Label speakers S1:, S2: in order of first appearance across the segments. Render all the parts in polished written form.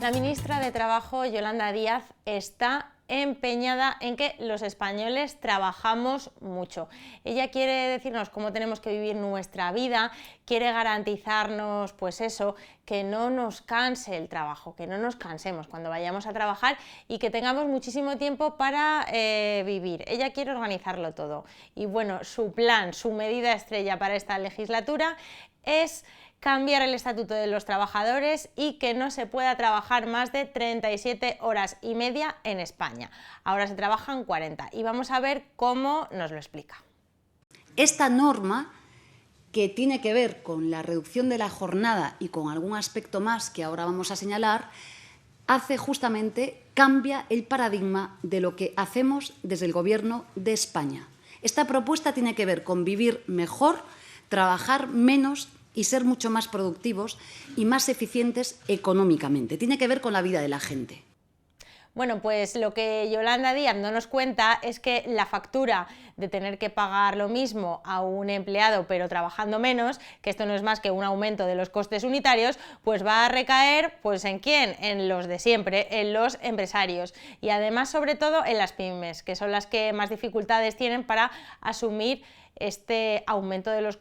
S1: La ministra de Trabajo, Yolanda Díaz, está empeñada en que los españoles trabajamos mucho. Ella quiere decirnos cómo tenemos que vivir nuestra vida, quiere garantizarnos, pues eso, que no nos canse el trabajo, que no nos cansemos cuando vayamos a trabajar y que tengamos muchísimo tiempo para vivir. Ella quiere organizarlo todo. Y bueno, su plan, su medida estrella para esta legislatura es cambiar el estatuto de los trabajadores y que no se pueda trabajar más de 37 horas y media en España. Ahora se trabajan 40 y vamos a ver cómo nos lo explica.
S2: Esta norma, que tiene que ver con la reducción de la jornada y con algún aspecto más que ahora vamos a señalar, cambia el paradigma de lo que hacemos desde el Gobierno de España. Esta propuesta tiene que ver con vivir mejor, trabajar menos y ser mucho más productivos y más eficientes económicamente. Tiene que ver con la vida de la gente.
S1: Bueno, pues lo que Yolanda Díaz no nos cuenta es que la factura de tener que pagar lo mismo a un empleado pero trabajando menos, que esto no es más que un aumento de los costes unitarios, pues va a recaer, pues ¿en quién? En los de siempre, en los empresarios y además sobre todo en las pymes, que son las que más dificultades tienen para asumir este aumento de los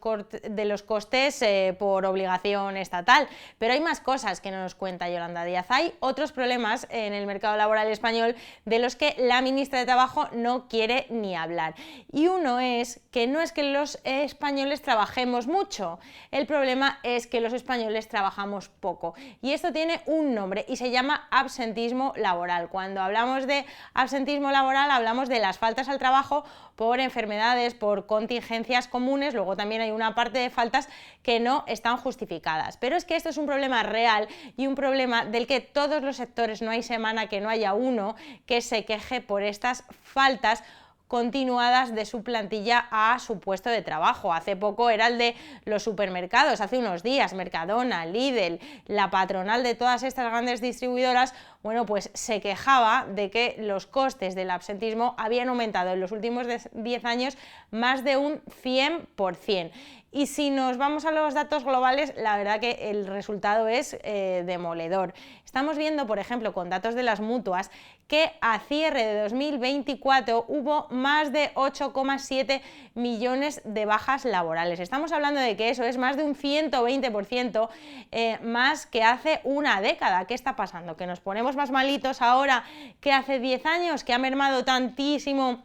S1: costes por obligación estatal. Pero hay más cosas que no nos cuenta Yolanda Díaz. Hay otros problemas en el mercado laboral español de los que la ministra de Trabajo no quiere ni hablar. Y uno es que no es que los españoles trabajemos mucho, el problema es que los españoles trabajamos poco. Y esto tiene un nombre y se llama absentismo laboral. Cuando hablamos de absentismo laboral hablamos de las faltas al trabajo por enfermedades, por contingencias comunes, luego también hay una parte de faltas que no están justificadas. Pero es que esto es un problema real y un problema del que todos los sectores, no hay semana que no haya uno que se queje por estas faltas continuadas de su plantilla a su puesto de trabajo. Hace poco era el de los supermercados, hace unos días Mercadona, Lidl, la patronal de todas estas grandes distribuidoras, bueno, pues se quejaba de que los costes del absentismo habían aumentado en los últimos 10 años más de un 100%. Y si nos vamos a los datos globales, la verdad que el resultado es demoledor. Estamos viendo, por ejemplo, con datos de las mutuas, que a cierre de 2024 hubo más de 8,7 millones de bajas laborales. Estamos hablando de que eso es más de un 120% más que hace una década. ¿Qué está pasando? ¿Que nos ponemos más malitos ahora que hace 10 años? ¿Que ha mermado tantísimo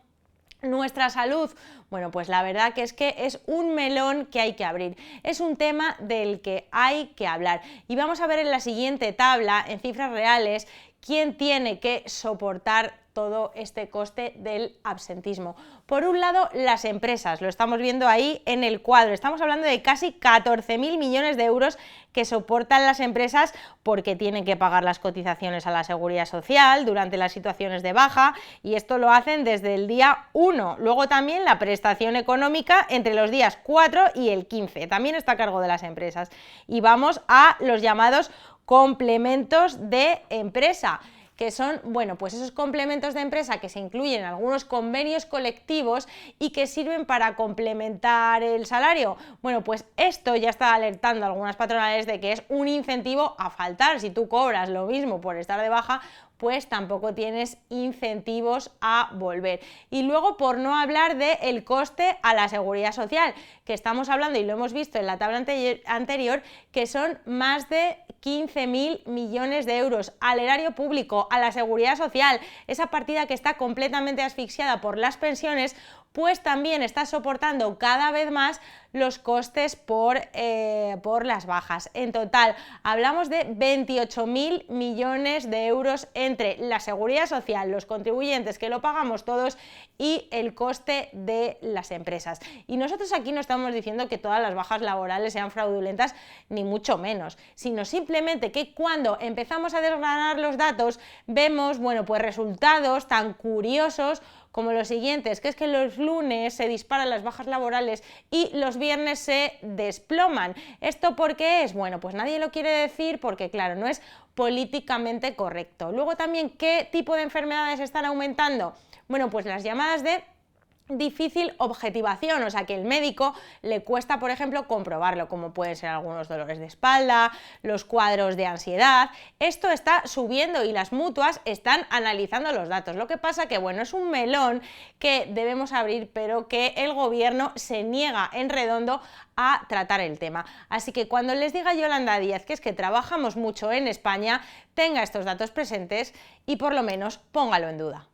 S1: nuestra salud? Bueno, pues la verdad que es un melón que hay que abrir, es un tema del que hay que hablar. Y vamos a ver en la siguiente tabla, en cifras reales, quién tiene que soportar todo este coste del absentismo. Por un lado, las empresas, lo estamos viendo ahí en el cuadro, estamos hablando de casi 14.000 millones de euros que soportan las empresas porque tienen que pagar las cotizaciones a la Seguridad Social durante las situaciones de baja y esto lo hacen desde el día 1. Luego también la prestación económica entre los días 4 y el 15, también está a cargo de las empresas. Y vamos a los llamados complementos de empresa, que son, bueno, pues esos complementos de empresa que se incluyen en algunos convenios colectivos y que sirven para complementar el salario. Bueno, pues esto ya está alertando a algunas patronales de que es un incentivo a faltar. Si tú cobras lo mismo por estar de baja, pues tampoco tienes incentivos a volver. Y luego, por no hablar del coste a la Seguridad Social, que estamos hablando, y lo hemos visto en la tabla anterior, que son más de 15.000 millones de euros al erario público, a la Seguridad Social, esa partida que está completamente asfixiada por las pensiones, pues también está soportando cada vez más los costes por las bajas. En total, hablamos de 28.000 millones de euros entre la Seguridad Social, los contribuyentes que lo pagamos todos y el coste de las empresas. Y nosotros aquí no estamos diciendo que todas las bajas laborales sean fraudulentas, ni mucho menos, sino simplemente que cuando empezamos a desgranar los datos vemos, bueno, pues resultados tan curiosos como los siguientes, que es que los lunes se disparan las bajas laborales y los viernes se desploman. ¿Esto por qué es? Bueno, pues nadie lo quiere decir porque, claro, no es políticamente correcto. Luego también, ¿qué tipo de enfermedades están aumentando? Bueno, pues las llamadas de difícil objetivación, o sea que el médico le cuesta, por ejemplo, comprobarlo, como pueden ser algunos dolores de espalda, los cuadros de ansiedad. Esto está subiendo y las mutuas están analizando los datos. Lo que pasa que, bueno, es un melón que debemos abrir, pero que el gobierno se niega en redondo a tratar el tema. Así que cuando les diga Yolanda Díaz que es que trabajamos mucho en España, tenga estos datos presentes y por lo menos póngalo en duda.